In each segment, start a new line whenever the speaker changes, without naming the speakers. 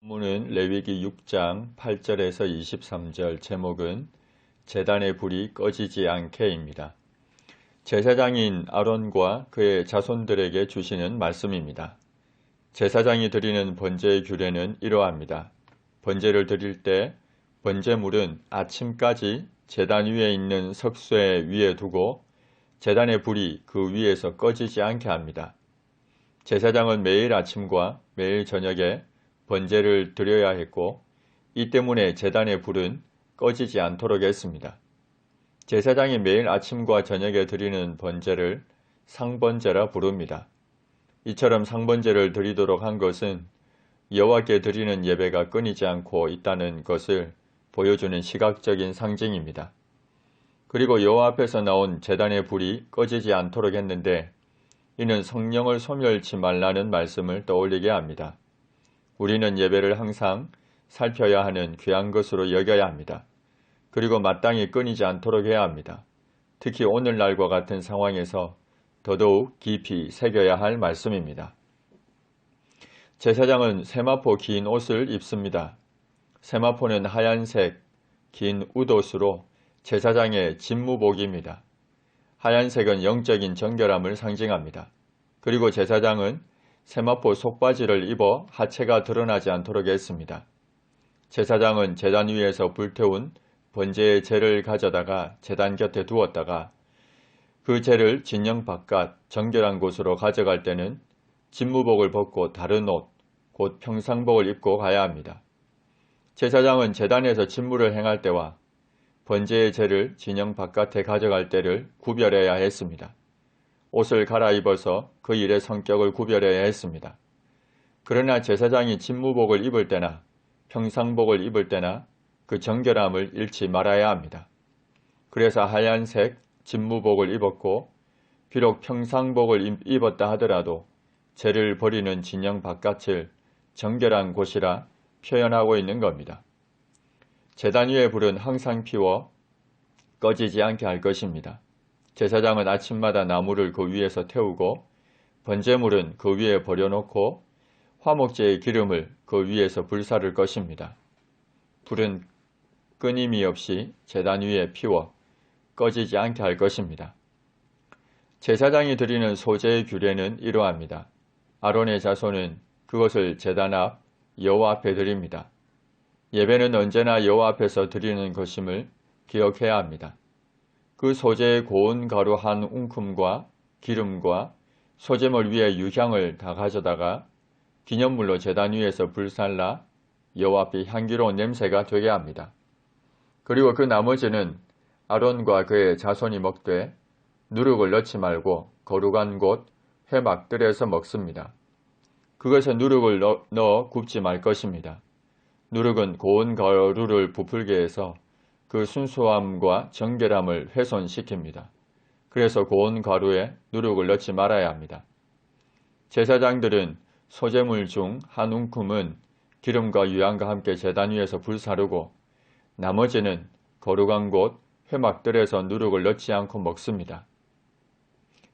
본문은 레위기 6장 8절에서 23절, 제목은 제단의 불이 꺼지지 않게입니다. 제사장인 아론과 그의 자손들에게 주시는 말씀입니다. 제사장이 드리는 번제의 규례는 이러합니다. 번제를 드릴 때 번제물은 아침까지 제단 위에 있는 석쇠 위에 두고 제단의 불이 그 위에서 꺼지지 않게 합니다. 제사장은 매일 아침과 매일 저녁에 번제를 드려야 했고, 이 때문에 제단의 불은 꺼지지 않도록 했습니다. 제사장이 매일 아침과 저녁에 드리는 번제를 상번제라 부릅니다. 이처럼 상번제를 드리도록 한 것은 여호와께 드리는 예배가 끊이지 않고 있다는 것을 보여주는 시각적인 상징입니다. 그리고 여호와 앞에서 나온 제단의 불이 꺼지지 않도록 했는데, 이는 성령을 소멸치 말라는 말씀을 떠올리게 합니다. 우리는 예배를 항상 살펴야 하는 귀한 것으로 여겨야 합니다. 그리고 마땅히 끊이지 않도록 해야 합니다. 특히 오늘날과 같은 상황에서 더더욱 깊이 새겨야 할 말씀입니다. 제사장은 세마포 긴 옷을 입습니다. 세마포는 하얀색 긴 웃옷으로 제사장의 집무복입니다. 하얀색은 영적인 정결함을 상징합니다. 그리고 제사장은 세마포 속바지를 입어 하체가 드러나지 않도록 했습니다. 제사장은 제단 위에서 불태운 번제의 재를 가져다가 제단 곁에 두었다가 그 재를 진영 바깥 정결한 곳으로 가져갈 때는 집무복을 벗고 다른 옷, 곧 평상복을 입고 가야 합니다. 제사장은 제단에서 직무를 행할 때와 번제의 재를 진영 바깥에 가져갈 때를 구별해야 했습니다. 옷을 갈아입어서 그 일의 성격을 구별해야 했습니다. 그러나 제사장이 집무복을 입을 때나 평상복을 입을 때나 그 정결함을 잃지 말아야 합니다. 그래서 하얀색 집무복을 입었고, 비록 평상복을 입었다 하더라도 재를 버리는 진영 바깥을 정결한 곳이라 표현하고 있는 겁니다. 제단 위의 불은 항상 피워 꺼지지 않게 할 것입니다. 제사장은 아침마다 나무를 그 위에서 태우고 번제물은 그 위에 버려놓고 화목제의 기름을 그 위에서 불사를 것입니다. 불은 끊임이 없이 제단 위에 피워 꺼지지 않게 할 것입니다. 제사장이 드리는 소제의 규례는 이러합니다. 아론의 자손은 그것을 제단 앞 여호와 앞에 드립니다. 예배는 언제나 여호와 앞에서 드리는 것임을 기억해야 합니다. 그 소재의 고운 가루 한 움큼과 기름과 소재물 위에 유향을 다 가져다가 기념물로 제단 위에서 불살라 여호와 앞에 향기로운 냄새가 되게 합니다. 그리고 그 나머지는 아론과 그의 자손이 먹되 누룩을 넣지 말고 거룩한 곳 회막들에서 먹습니다. 그것에 누룩을 넣어 굽지 말 것입니다. 누룩은 고운 가루를 부풀게 해서 그 순수함과 정결함을 훼손시킵니다. 그래서 고운 가루에 누룩을 넣지 말아야 합니다. 제사장들은 소제물 중 한 움큼은 기름과 유향과 함께 제단 위에서 불사르고 나머지는 거룩한 곳 회막들에서 누룩을 넣지 않고 먹습니다.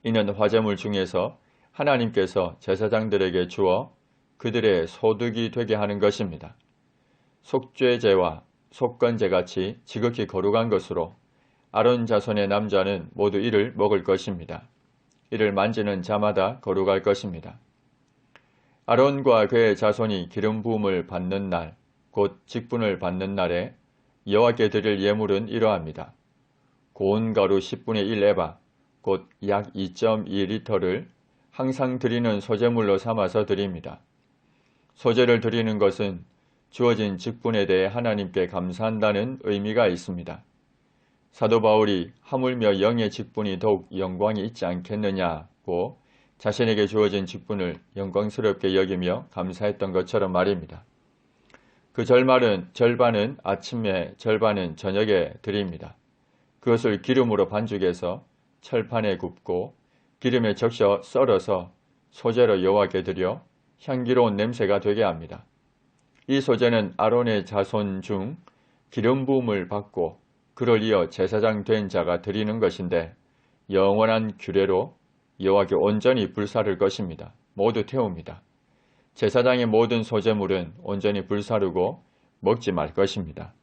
이는 화제물 중에서 하나님께서 제사장들에게 주어 그들의 소득이 되게 하는 것입니다. 속죄제와 속건제같이 지극히 거룩한 것으로 아론 자손의 남자는 모두 이를 먹을 것입니다. 이를 만지는 자마다 거룩할 것입니다. 아론과 그의 자손이 기름 부음을 받는 날, 곧 직분을 받는 날에 여호와께 드릴 예물은 이러합니다. 고운 가루 10분의 1 에바, 곧 약 2.2리터를 항상 드리는 소제물로 삼아서 드립니다. 소제를 드리는 것은 주어진 직분에 대해 하나님께 감사한다는 의미가 있습니다. 사도 바울이 하물며 영의 직분이 더욱 영광이 있지 않겠느냐고 자신에게 주어진 직분을 영광스럽게 여기며 감사했던 것처럼 말입니다. 그 절반은 아침에 절반은 저녁에 드립니다. 그것을 기름으로 반죽해서 철판에 굽고 기름에 적셔 썰어서 소제로 여호와께 드려 향기로운 냄새가 되게 합니다. 이 소제는 아론의 자손 중 기름 부음을 받고 그를 이어 제사장 된 자가 드리는 것인데 영원한 규례로 여호와께 온전히 불사를 것입니다. 모두 태웁니다. 제사장의 모든 소재물은 온전히 불사르고 먹지 말 것입니다.